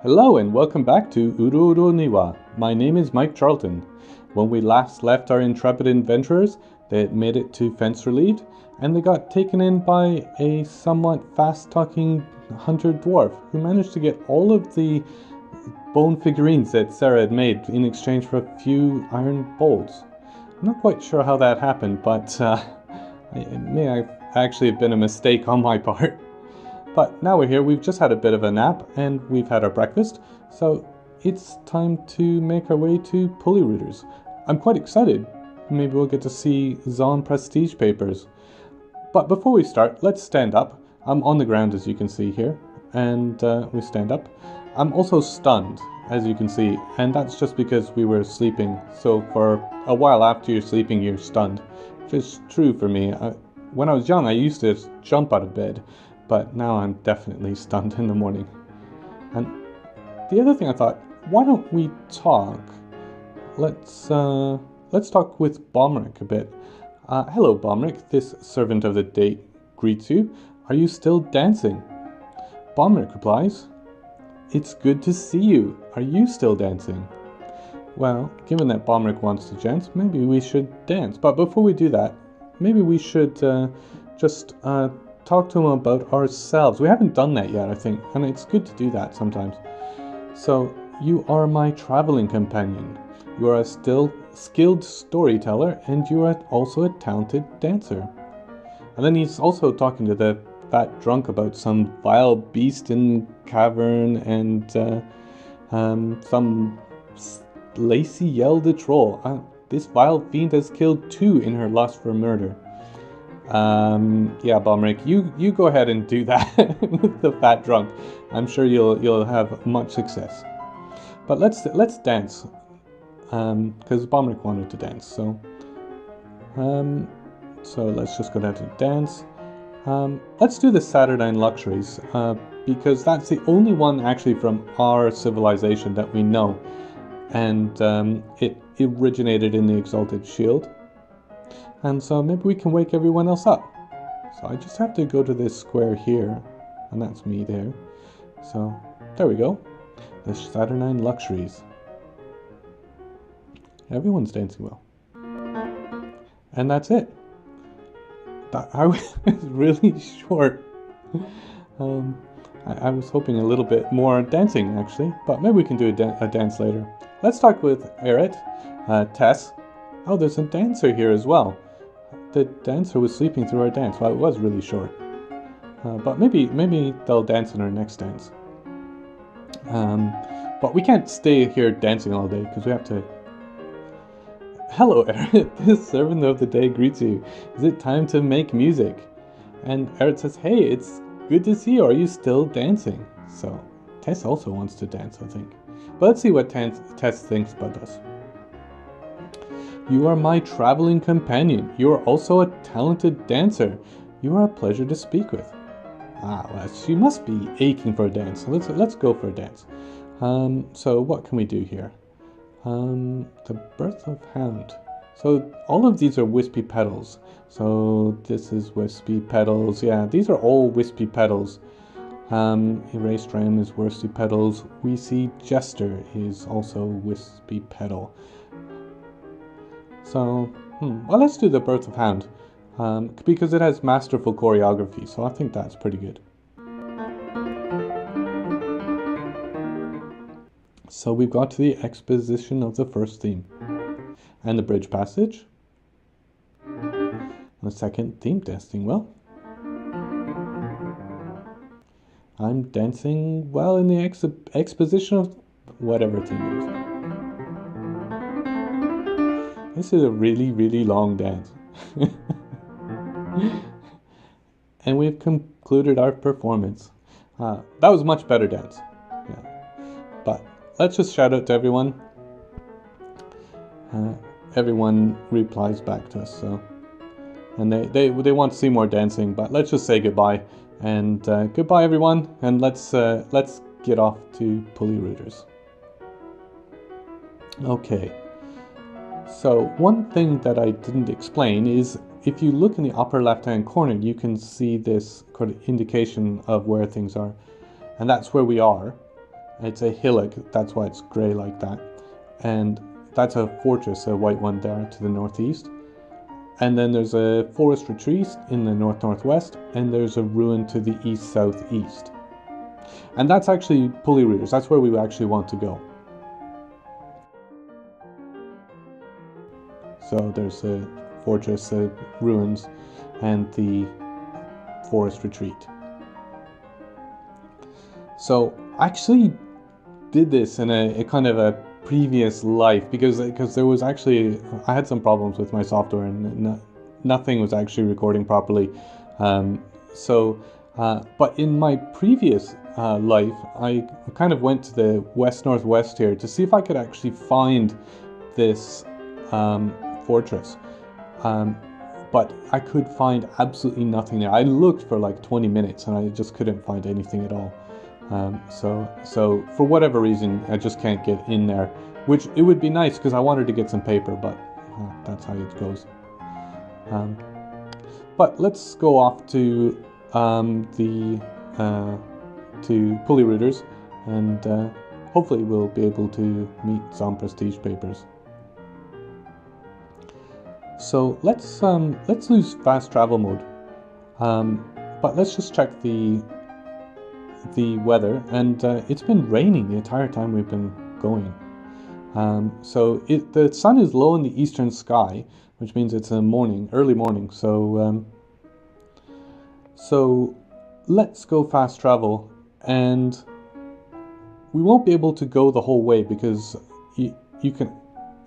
Hello and welcome back to Uro Uro Niwa. My name is Mike Charlton. When we last left our intrepid adventurers, they had made it to Fence Relieved, and they got taken in by a somewhat fast-talking hunter dwarf who managed to get all of the bone figurines that Sarah had made in exchange for a few iron bolts. I'm not quite sure how that happened, but it may have actually have been a mistake on my part. But now we're here, we've just had a bit of a nap and we've had our breakfast, so it's time to make our way to Pulleyrouters. I'm quite excited. Maybe we'll get to see Zon Prestigepapers. But before we start, let's stand up. I'm on the ground, as you can see here, and we stand up. I'm also stunned, as you can see, and that's just because we were sleeping. So for a while after you're sleeping, you're stunned, which is true for me. When I was young, I used to jump out of bed, but now I'm definitely stunned in the morning. And the other thing I thought, why don't we talk? Let's talk with Bomric a bit. Hello, Bomric. This servant of the day greets you. Are you still dancing? Bomric replies, it's good to see you. Are you still dancing? Well, given that Bomric wants to dance, maybe we should dance. But before we do that, maybe we should just talk to him about ourselves. We haven't done that yet, I think, and it's good to do that sometimes. So, you are my traveling companion. You are a skilled storyteller, and you are also a talented dancer. And then he's also talking to the fat drunk about some vile beast in cavern and some Lacey yelled a troll. This vile fiend has killed 2 in her lust for murder. Yeah, Bomric, you go ahead and do that with the fat drunk. I'm sure you'll have much success. But let's dance, because Bomric wanted to dance. So let's just go down to dance. Let's do the Saturnine Luxuries, because that's the only one actually from our civilization that we know, and it originated in the Exalted Shield. And so maybe we can wake everyone else up. So I just have to go to this square here, and that's me there. So there we go. The Saturnine Luxuries. Everyone's dancing well. And that's it. I was really short. I was hoping a little bit more dancing actually, but maybe we can do a dance later. Let's talk with Eret, Tess. Oh, there's a dancer here as well. The dancer was sleeping through our dance. Well, it was really short. But maybe they'll dance in our next dance. But we can't stay here dancing all day because we have to... Hello, Eret. This servant of the day greets you. Is it time to make music? And Eret says, hey, it's good to see you. Are you still dancing? So Tess also wants to dance, I think. But let's see what Tess thinks about us. You are my traveling companion. You are also a talented dancer. You are a pleasure to speak with. Well, she must be aching for a dance. Let's go for a dance. So what can we do here? The Birth of Hound. So all of these are wispy petals. So this is wispy petals. Yeah, these are all wispy petals. Erased Ram is wispy petals. We see Jester is also wispy petal. So, well, let's do the Birth of Hound, because it has masterful choreography, so I think that's pretty good. So we've got to the exposition of the first theme, and the bridge passage. The second theme, dancing well. I'm dancing well in the exposition of whatever theme it is. This is a really, really long dance. And we've concluded our performance. That was a much better dance. Yeah. But let's just shout out to everyone. Everyone replies back to us. So, and they want to see more dancing. But let's just say goodbye. And goodbye, everyone. And let's get off to Pulleyrouters. Okay. So one thing that I didn't explain is if you look in the upper left hand corner, you can see this kind of indication of where things are, and that's where we are. It's a hillock, that's why it's grey like that. And that's a fortress, a white one there to the northeast. And then there's a forest retreat in the north-northwest, and there's a ruin to the east-southeast. And that's actually Pulleyrouters, that's where we actually want to go. So there's a fortress, the ruins, and the forest retreat. So I actually did this in a kind of a previous life because there was actually, I had some problems with my software and nothing was actually recording properly. But in my previous life, I kind of went to the west-northwest here to see if I could actually find this fortress. But I could find absolutely nothing there. I looked for like 20 minutes and I just couldn't find anything at all. So for whatever reason, I just can't get in there, which it would be nice because I wanted to get some paper, but that's how it goes. But let's go off to Pulleyrouters, and hopefully we'll be able to meet some Prestigepapers. So let's lose fast travel mode, but let's just check the weather, and it's been raining the entire time we've been going. So the sun is low in the eastern sky, which means it's a early morning. So let's go fast travel, and we won't be able to go the whole way because you can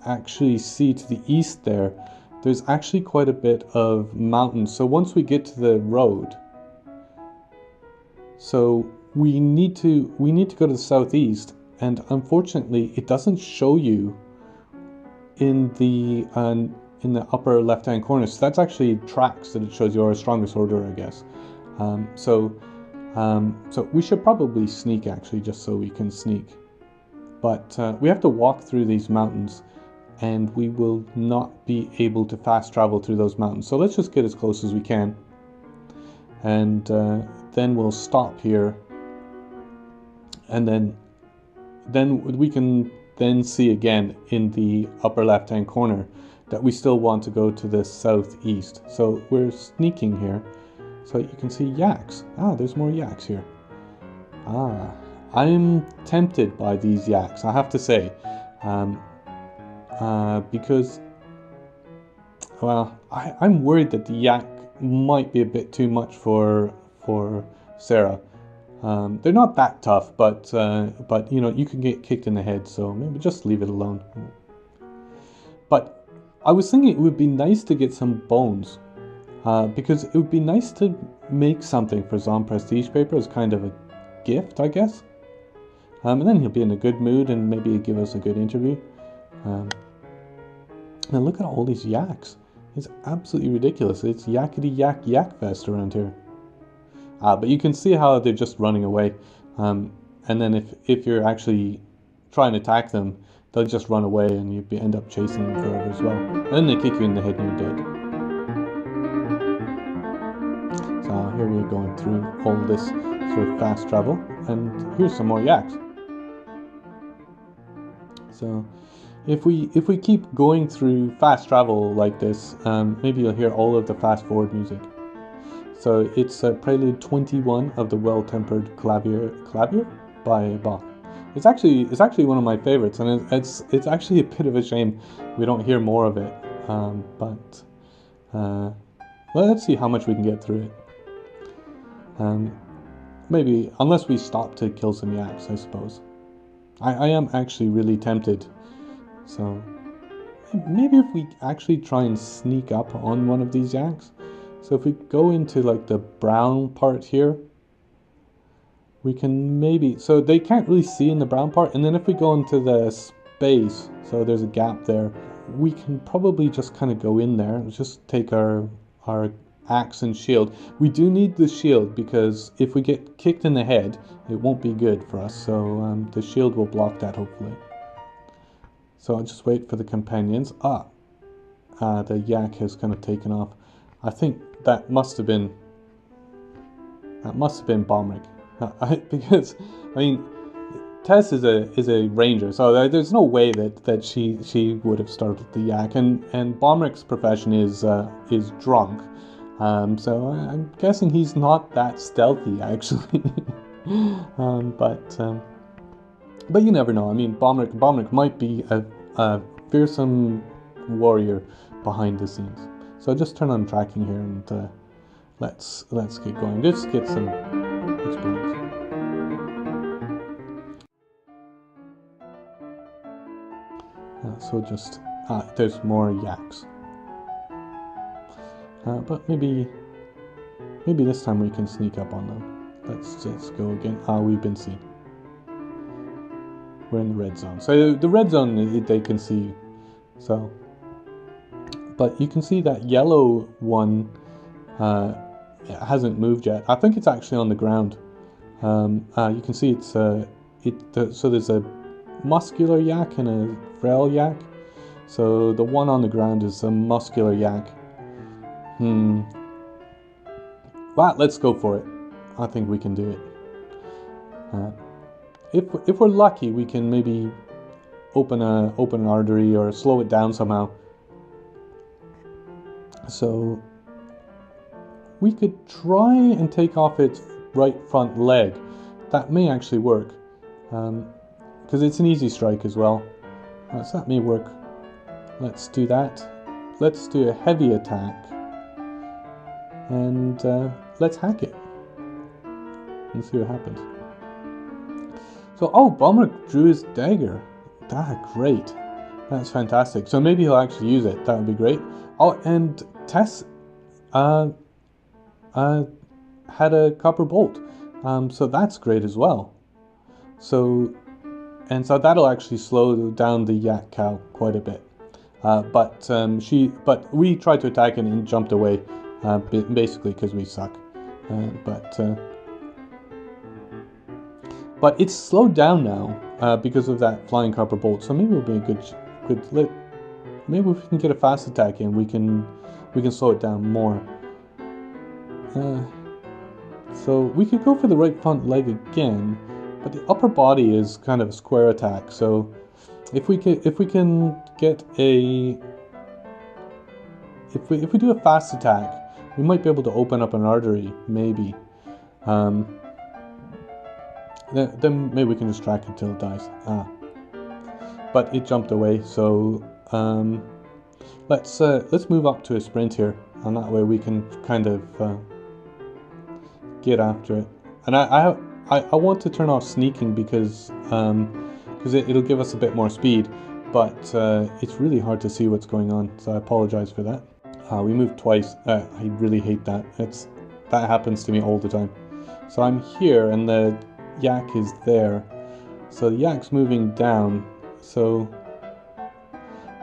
actually see to the east there's actually quite a bit of mountains. So once we get to the road, so we need to go to the southeast, and unfortunately it doesn't show you in the upper left hand corner. So that's actually tracks that it shows you, or strongest order, I guess. So we should probably sneak, actually, just so we can sneak, but we have to walk through these mountains, and we will not be able to fast travel through those mountains. So let's just get as close as we can, and then we'll stop here, and then we can then see again in the upper left hand corner that we still want to go to the southeast. So we're sneaking here, so you can see yaks. There's more yaks here. I'm tempted by these yaks, I have to say, because, well, I'm worried that the yak might be a bit too much for Sarah. They're not that tough, but you know, you can get kicked in the head, so maybe just leave it alone. But I was thinking it would be nice to get some bones, because it would be nice to make something for Zom Prestigepaper as kind of a gift, I guess. And then he'll be in a good mood and maybe he'll give us a good interview. And look at all these yaks. It's absolutely ridiculous. It's yakety yak fest around here. But you can see how they're just running away. And then if you're actually trying to attack them, they'll just run away and you end up chasing them forever as well. And then they kick you in the head and you're dead. So here we're going through all this sort of fast travel. And here's some more yaks. So if we keep going through fast travel like this, maybe you'll hear all of the fast forward music. So it's Prelude 21 of the Well-Tempered Clavier by Bach. It's actually one of my favorites, and it's actually a bit of a shame we don't hear more of it. Well, let's see how much we can get through it. Maybe, unless we stop to kill some yaks, I suppose. I am actually really tempted. So maybe if we actually try and sneak up on one of these yaks. So if we go into like the brown part here, we can maybe, so they can't really see in the brown part, and then if we go into the space, so there's a gap there, we can probably just kind of go in there and just take our axe and shield. We do need the shield because if we get kicked in the head, it won't be good for us, so the shield will block that hopefully. So I'll just wait for the companions. The yak has kind of taken off. I think that must have been Bomric. Because, I mean, Tess is a ranger, so there's no way that she would have started the yak. And Bomrick's profession is drunk, so I'm guessing he's not that stealthy actually. But you never know. I mean, Bomrick might be a fearsome warrior behind the scenes. So I'll just turn on tracking here and let's get going. Just get some experience. So just there's more yaks. But maybe this time we can sneak up on them. Let's just go again. We've been seen. We're in the red zone. So the red zone, they can see you. So, but you can see that yellow one hasn't moved yet. I think it's actually on the ground. You can see it's so there's a muscular yak and a frail yak. So the one on the ground is a muscular yak. Well, let's go for it. I think we can do it. If we're lucky, we can maybe open an artery or slow it down somehow. So we could try and take off its right front leg. That may actually work, because it's an easy strike as well. So that may work. Let's do that. Let's do a heavy attack, and let's hack it and see what happens. So, Bomrick drew his dagger. Great. That's fantastic. So maybe he'll actually use it. That would be great. Oh, and Tess had a copper bolt. So that's great as well. So that'll actually slow down the yak cow quite a bit. But we tried to attack it and jumped away, basically because we suck. But it's slowed down now because of that flying copper bolt. So maybe it'll be a good. Maybe if we can get a fast attack in, we can slow it down more. So we could go for the right front leg again, but the upper body is kind of a square attack. So if we can get a if we do a fast attack, we might be able to open up an artery, maybe. Then maybe we can just track it till it dies. But it jumped away, so let's move up to a sprint here, and that way we can kind of get after it. And I want to turn off sneaking because it'll give us a bit more speed, but it's really hard to see what's going on, so I apologize for that. We moved twice. I really hate that. That happens to me all the time. So I'm here and the yak is there, so the yak's moving down, so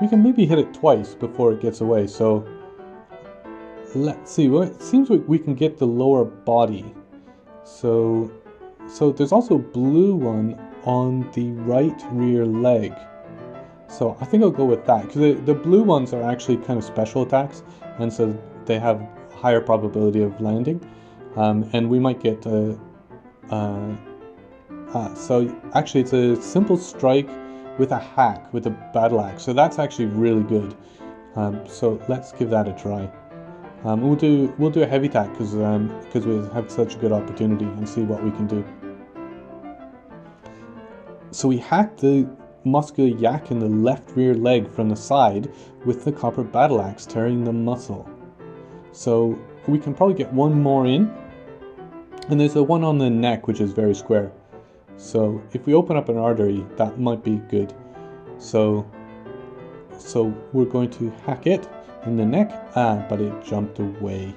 we can maybe hit it twice before it gets away. So let's see. Well, it seems like we can get the lower body. So there's also a blue one on the right rear leg, so I think I'll go with that, because the blue ones are actually kind of special attacks, and so they have higher probability of landing, and we might get so actually it's a simple strike with a hack with a battle axe, so that's actually really good. So let's give that a try. We'll do a heavy attack because we have such a good opportunity, and see what we can do. So we hacked the muscular yak in the left rear leg from the side with the copper battle axe, tearing the muscle. So we can probably get one more in, and there's a one on the neck which is very square. So if we open up an artery, that might be good. So we're going to hack it in the neck. But it jumped away.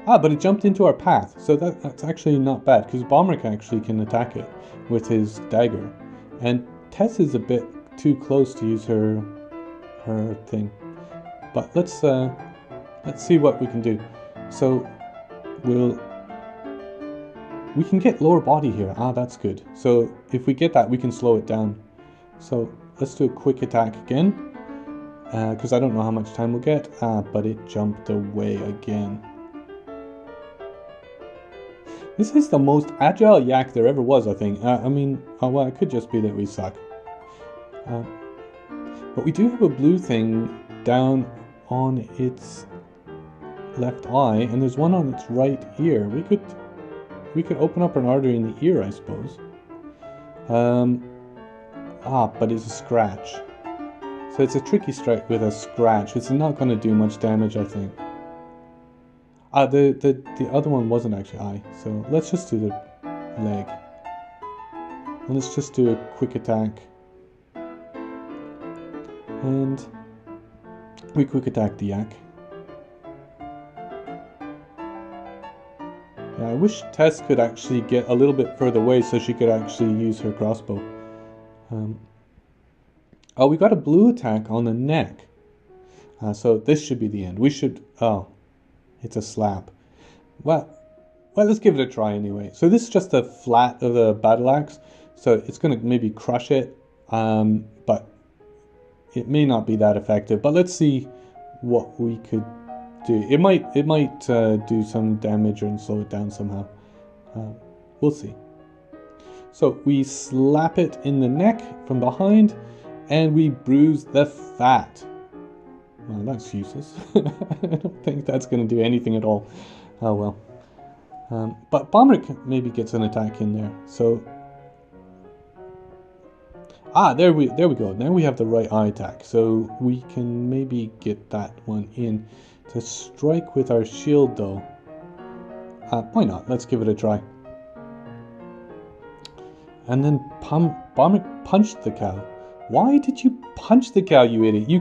But it jumped into our path. So that's actually not bad, because Bomrick actually can attack it with his dagger. And Tess is a bit too close to use her thing. But let's see what we can do. So we can get lower body here. That's good. So if we get that, we can slow it down. So let's do a quick attack again, because I don't know how much time we'll get. But it jumped away again. This is the most agile yak there ever was, I think. I mean, well, it could just be that we suck. But we do have a blue thing down on its left eye, and there's one on its right ear. We could open up an artery in the ear, I suppose. But it's a scratch. So it's a tricky strike with a scratch. It's not going to do much damage, I think. The other one wasn't actually eye, so let's just do the leg. And let's just do a quick attack. And we quick attack the yak. Yeah, I wish Tess could actually get a little bit further away so she could actually use her crossbow. Oh, we got a blue attack on the neck. So this should be the end. We should... Oh, it's a slap. Well, let's give it a try anyway. So this is just the flat of the battle axe. So it's going to maybe crush it. But it may not be that effective. But let's see what we could do. It might do some damage and slow it down somehow. We'll see. So we slap it in the neck from behind. And we bruise the fat. Well, that's useless. I don't think that's going to do anything at all. Oh well. But Bomric maybe gets an attack in there. So, there we go. Now we have the right eye attack. So we can maybe get that one in to strike with our shield, though. Why not? Let's give it a try. And then Bomric punched the cow. Why did you punch the cow, you idiot? You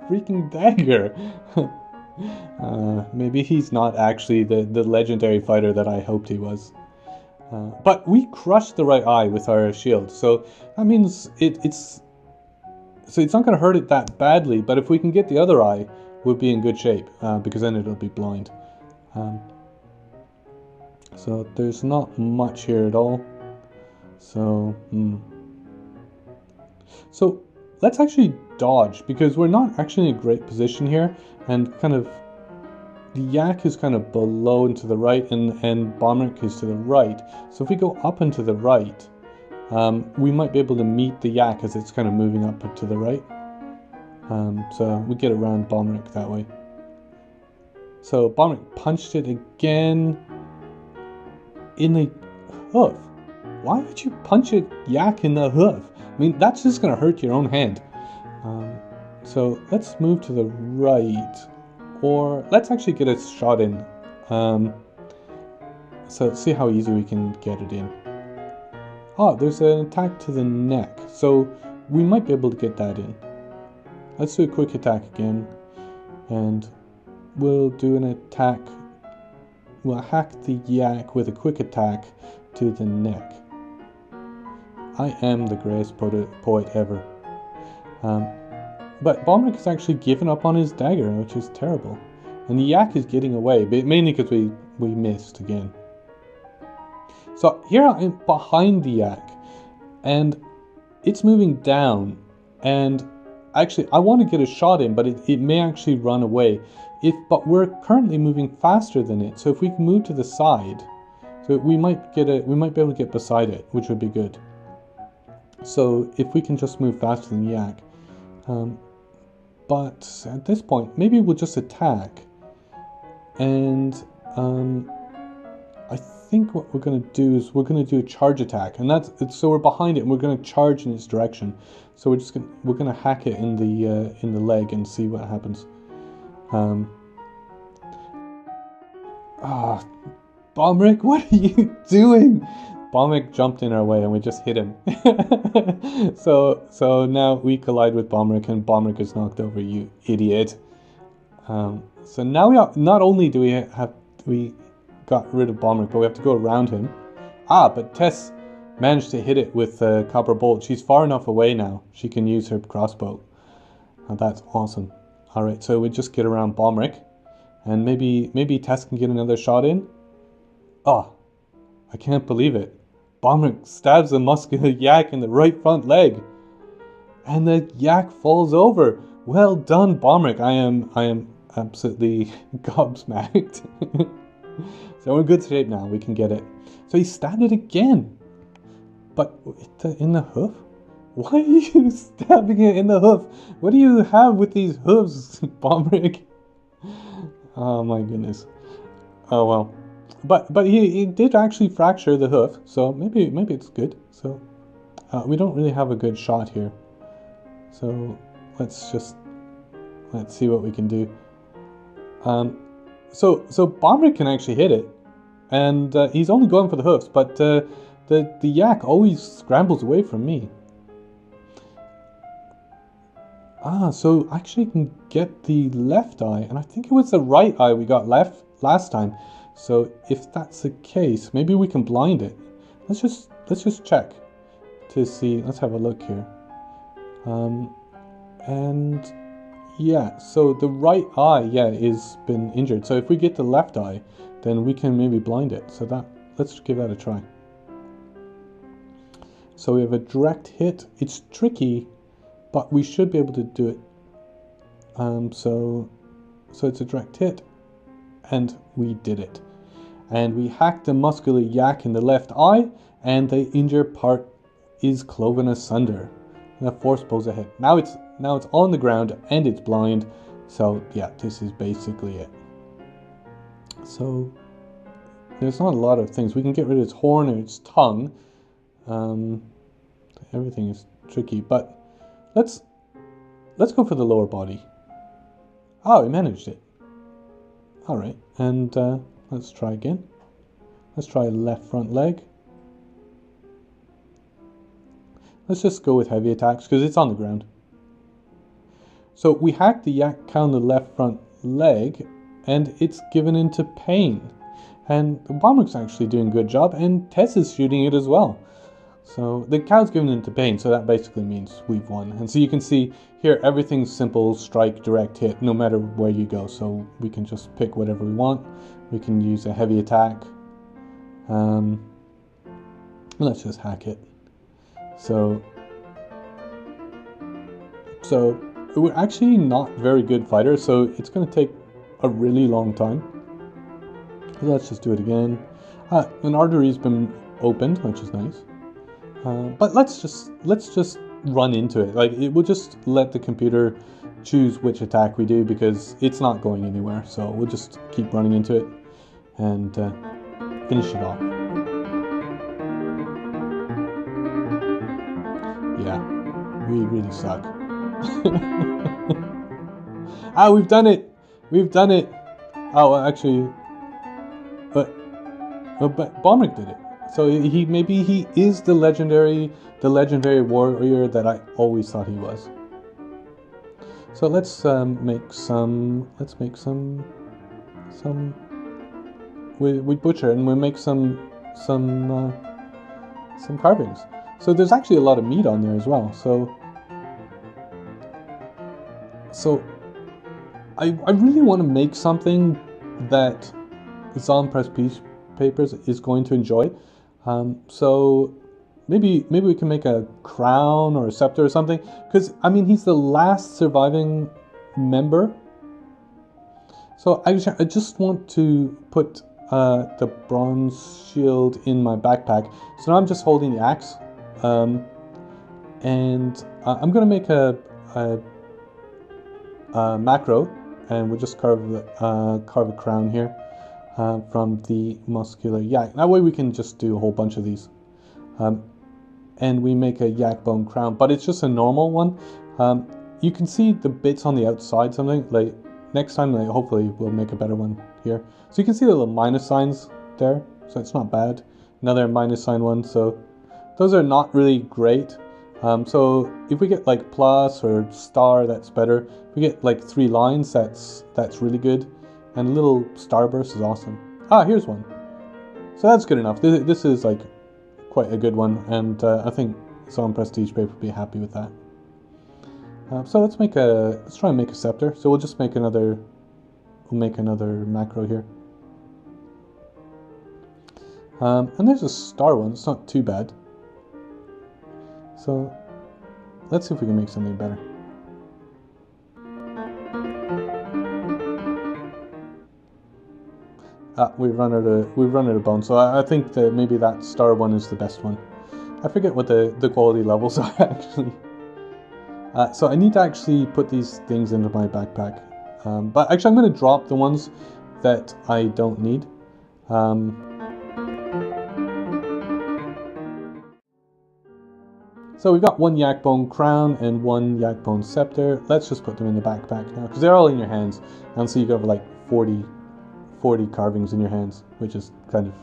freaking dagger. Maybe he's not actually the legendary fighter that I hoped he was. But we crushed the right eye with our shield. So that means it's not going to hurt it that badly. But if we can get the other eye, we'll be in good shape. Because then it'll be blind. So there's not much here at all. So... So let's actually dodge, because we're not actually in a great position here, and kind of the yak is kind of below and to the right, and Bomric is to the right. So if we go up and to the right, we might be able to meet the yak as it's kind of moving up to the right. So we get around Bomric that way. So Bomric punched it again in the hoof. Why would you punch a yak in the hoof? I mean, that's just going to hurt your own hand. So let's move to the right. Or let's actually get a shot in. So let's see how easy we can get it in. Oh, there's an attack to the neck. So we might be able to get that in. Let's do a quick attack again. And we'll do an attack. We'll hack the yak with a quick attack to the neck. I am the greatest poet ever. But Bomric has actually given up on his dagger, which is terrible. And the yak is getting away, but mainly because we missed again. So here I am behind the yak, and it's moving down. And actually, I want to get a shot in, but it may actually run away. But we're currently moving faster than it, so if we can move to the side, so we might be able to get beside it, which would be good. So if we can just move faster than the yak. But at this point, maybe we'll just attack. And I think what we're going to do is we're going to do a charge attack. And so we're behind it and we're going to charge in its direction. So we're going to hack it in the leg and see what happens. Bomric, what are you doing? Bomric jumped in our way and we just hit him. So now we collide with Bomric and Bomric is knocked over, you idiot. So now not only do we got rid of Bomric, but we have to go around him. But Tess managed to hit it with a copper bolt. She's far enough away now. She can use her crossbow. That's awesome. Alright, so we just get around Bomric. And maybe Tess can get another shot in. I can't believe it. Bomric stabs the muscular yak in the right front leg. And the yak falls over. Well done, Bomric. I am absolutely gobsmacked. So we're in good shape now. We can get it. So he stabbed it again. But in the hoof? Why are you stabbing it in the hoof? What do you have with these hooves, Bombrig? Oh my goodness. Oh well. But he did actually fracture the hoof, so maybe it's good. So we don't really have a good shot here. So let's see what we can do. So Bombrig can actually hit it, and he's only going for the hoofs, but the yak always scrambles away from me. So actually I can get the left eye, and I think it was the right eye we got last time. So if that's the case, maybe we can blind it. Let's just check to see. Let's have a look here. And yeah, so the right eye, yeah, is been injured. So if we get the left eye, then we can maybe blind it. So let's give that a try. So we have a direct hit. It's tricky, but we should be able to do it. So it's a direct hit, and we did it. And we hacked the muscular yak in the left eye, and the injured part is cloven asunder. And the force pulls ahead. Now it's on the ground and it's blind. So yeah, this is basically it. So there's not a lot of things. We can get rid of its horn and its tongue. Everything is tricky, but let's go for the lower body. Oh, we managed it. All right, and let's try again. Let's try left front leg. Let's just go with heavy attacks because it's on the ground. So we hacked the yak cow on the left front leg, and it's given into pain. And Bombrig's actually doing a good job, and Tess is shooting it as well. So the cow's given into pain, so that basically means we've won. And so you can see here, everything's simple, strike, direct hit, no matter where you go. So we can just pick whatever we want. We can use a heavy attack. Let's just hack it. So we're actually not very good fighters, so it's going to take a really long time. Let's just do it again. An artery's been opened, which is nice. But let's just run into it. Like, it will just let the computer choose which attack we do because it's not going anywhere. So we'll just keep running into it and finish it off. Yeah, we really suck. We've done it. We've done it. Oh, actually, but Bombrig did it. So maybe he is the legendary warrior that I always thought he was. So let's make some. We butcher and we make some carvings. So there's actually a lot of meat on there as well. So I really want to make something that Zon Prestigepapers is going to enjoy. So maybe we can make a crown or a scepter or something, because I mean he's the last surviving member. So I just want to put the bronze shield in my backpack. So now I'm just holding the axe, and I'm gonna make a macro, and we'll just carve a crown here. From the muscular yak. That way we can just do a whole bunch of these. And we make a yak bone crown, but it's just a normal one. You can see the bits on the outside, something like next time, like, hopefully we'll make a better one here. So you can see the little minus signs there, so it's not bad. Another minus sign one, so those are not really great. So if we get like plus or star, that's better. If we get like 3 lines, that's really good. And a little starburst is awesome. Here's one. So that's good enough. This is like quite a good one, and I think Zon Prestigepapers will be happy with that. So let's try and make a scepter. So we'll just make another macro here. And there's a star one. It's not too bad. So let's see if we can make something better. we've run out of bones. So I think that maybe that star one is the best one. I forget what the quality levels are actually. So I need to actually put these things into my backpack. But actually I'm going to drop the ones that I don't need. So we've got one yak bone crown and one yak bone scepter. Let's just put them in the backpack now, because they're all in your hands. And so you got like 40 carvings in your hands, which is kind of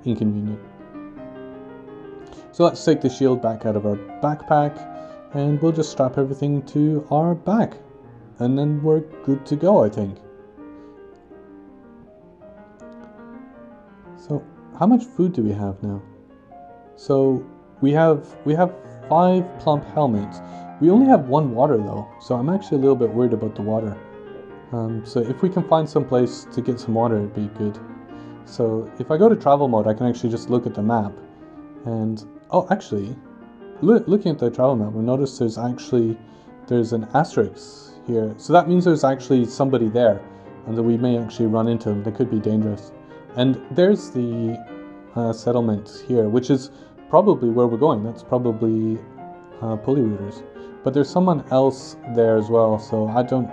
inconvenient. So let's take the shield back out of our backpack, and we'll just strap everything to our back. And then we're good to go, I think. So how much food do we have now? So we have 5 plump helmets. We only have 1 water though, so I'm actually a little bit worried about the water. So if we can find some place to get some water, it'd be good. So if I go to travel mode, I can actually just look at the map, and oh, actually, looking at the travel map, we notice there's an asterisk here. So that means there's actually somebody there, and that we may actually run into them. They could be dangerous. And there's the settlement here, which is probably where we're going. That's probably Pulleyrouters. But there's someone else there as well, so I don't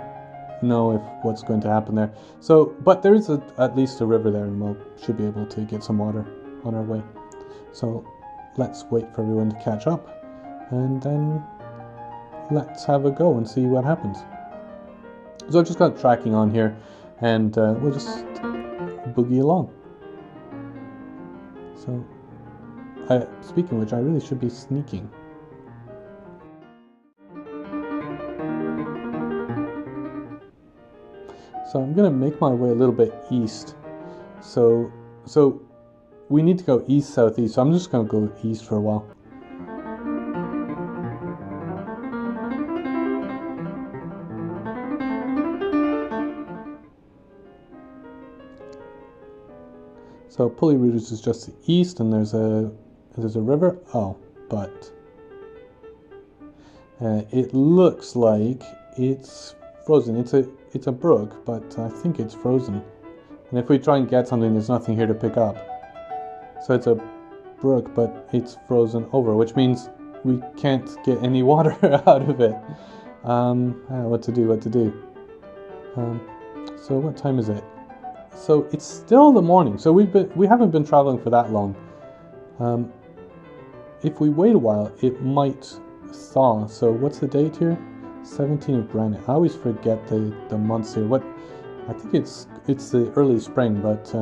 know what's going to happen there. So, but there is at least a river there, and we should be able to get some water on our way. So let's wait for everyone to catch up, and then let's have a go and see what happens. So I've just got tracking on here, and we'll just boogie along. So, speaking of which, I really should be sneaking. So I'm gonna make my way a little bit east. So we need to go east, southeast. So I'm just gonna go east for a while. So Pulleyrouters is just the east, and there's a river. Oh, but it looks like it's frozen. It's a brook, but I think it's frozen. And if we try and get something, there's nothing here to pick up. So it's a brook, but it's frozen over, which means we can't get any water out of it. What to do? So what time is it? So it's still the morning. So we haven't been traveling for that long. If we wait a while, it might thaw. So what's the date here? 17 of granite. I always forget the months here. I think it's the early spring, but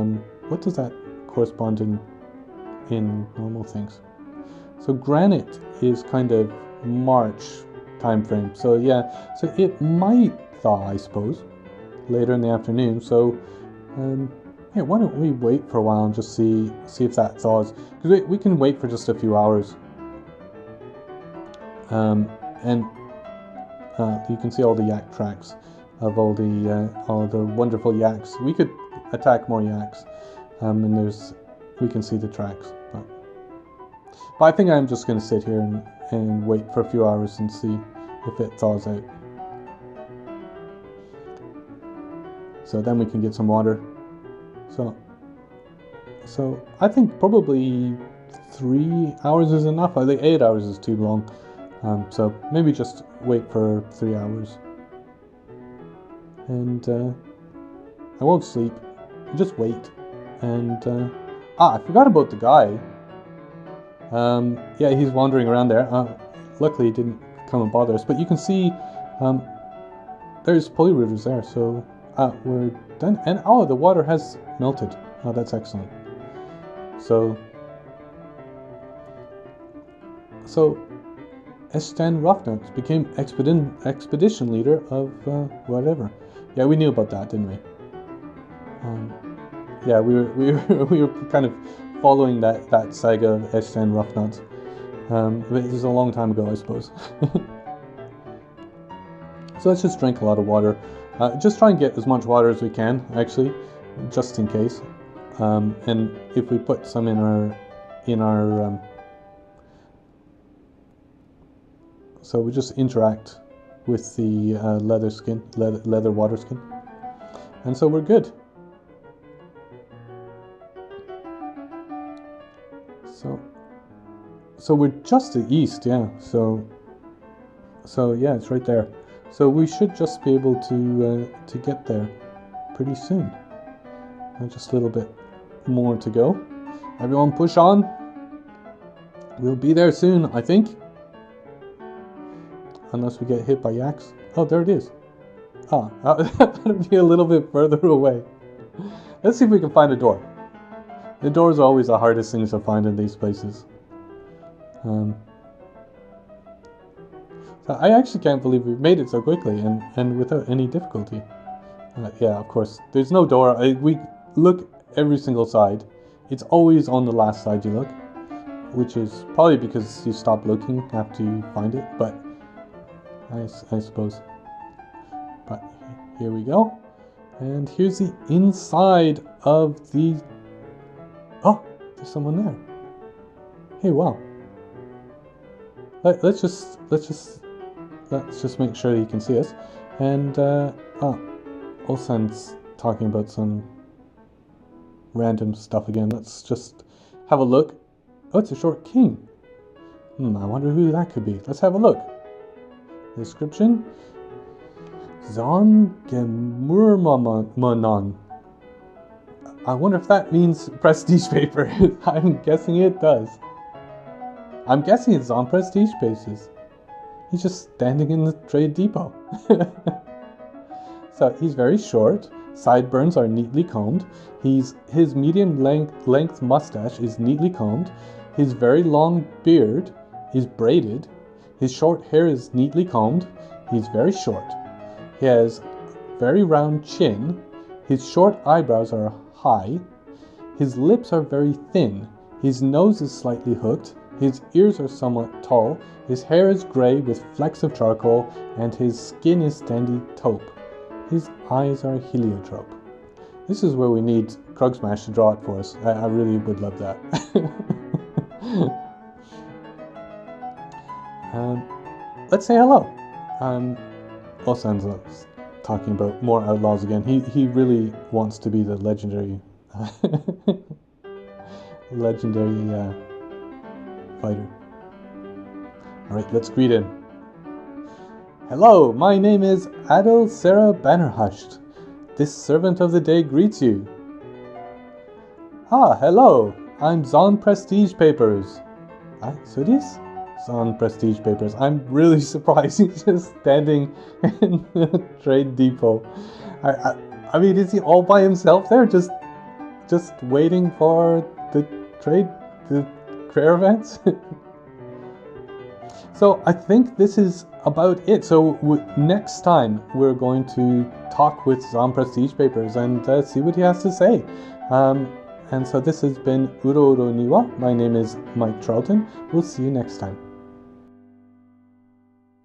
what does that correspond in normal things? So granite is kind of March time frame. So yeah, so it might thaw, I suppose, later in the afternoon. So yeah, why don't we wait for a while and just see if that thaws? Because we can wait for just a few hours. And you can see all the yak tracks of all the wonderful yaks. We could attack more yaks, and we can see the tracks. But I think I'm just going to sit here and wait for a few hours and see if it thaws out. So then we can get some water. So I think probably 3 hours is enough. I think 8 hours is too long. So maybe just wait for 3 hours. And I won't sleep. Just wait. And I forgot about the guy. Yeah, he's wandering around there. Luckily he didn't come and bother us. But you can see there's Pulleyrouters there. So we're done. And the water has melted. Oh, that's excellent. So Estan Roughnecks became expedition leader of whatever. Yeah, we knew about that, didn't we? Yeah, we were kind of following that saga of Estan Roughnecks. It was a long time ago, I suppose. So let's just drink a lot of water. Just try and get as much water as we can, actually, just in case. And if we put some in our so we just interact with the leather water skin, and so we're good. So we're just to the east, yeah. So yeah, it's right there. So we should just be able to get there pretty soon. And just a little bit more to go. Everyone push on. We'll be there soon, I think. Unless we get hit by yaks. Oh, there it is. Ah, that'll be a little bit further away. Let's see if we can find a door. The doors are always the hardest things to find in these places. So I actually can't believe we've made it so quickly and without any difficulty. Yeah, of course. There's no door. We look every single side. It's always on the last side you look, which is probably because you stop looking after you find it, but I suppose. But here we go. And here's the inside of the... Oh, there's someone there. Hey, wow. Let's just make sure he can see us. And Olsen's talking about some random stuff again. Let's just have a look. Oh, it's a short king. I wonder who that could be. Let's have a look. Description: Zongemurmanon. I wonder if that means prestige paper. I'm guessing it does. I'm guessing it's on prestige papers. He's just standing in the trade depot. So he's very short. Sideburns are neatly combed. His medium length mustache is neatly combed. His very long beard is braided. His short hair is neatly combed. He's very short. He has very round chin. His short eyebrows are high. His lips are very thin. His nose is slightly hooked. His ears are somewhat tall. His hair is grey with flecks of charcoal, and his skin is sandy taupe. His eyes are heliotrope. This is where we need Krugsmash to draw it for us. I really would love that. Let's say hello. Osan's talking about more outlaws again. He really wants to be the legendary fighter. Alright, let's greet him. Hello, my name is Adel Sarah Bannerhushed. This servant of the day greets you. Ah, hello, I'm Zon Prestige Papers. So it is Zon Prestige Papers. I'm really surprised he's just standing in the trade depot. I mean, is he all by himself there, just waiting for the caravans? So I think this is about it. So next time we're going to talk with Zon Prestige Papers and see what he has to say. And so this has been Uro Uro Niwa. My name is Mike Charlton. We'll see you next time.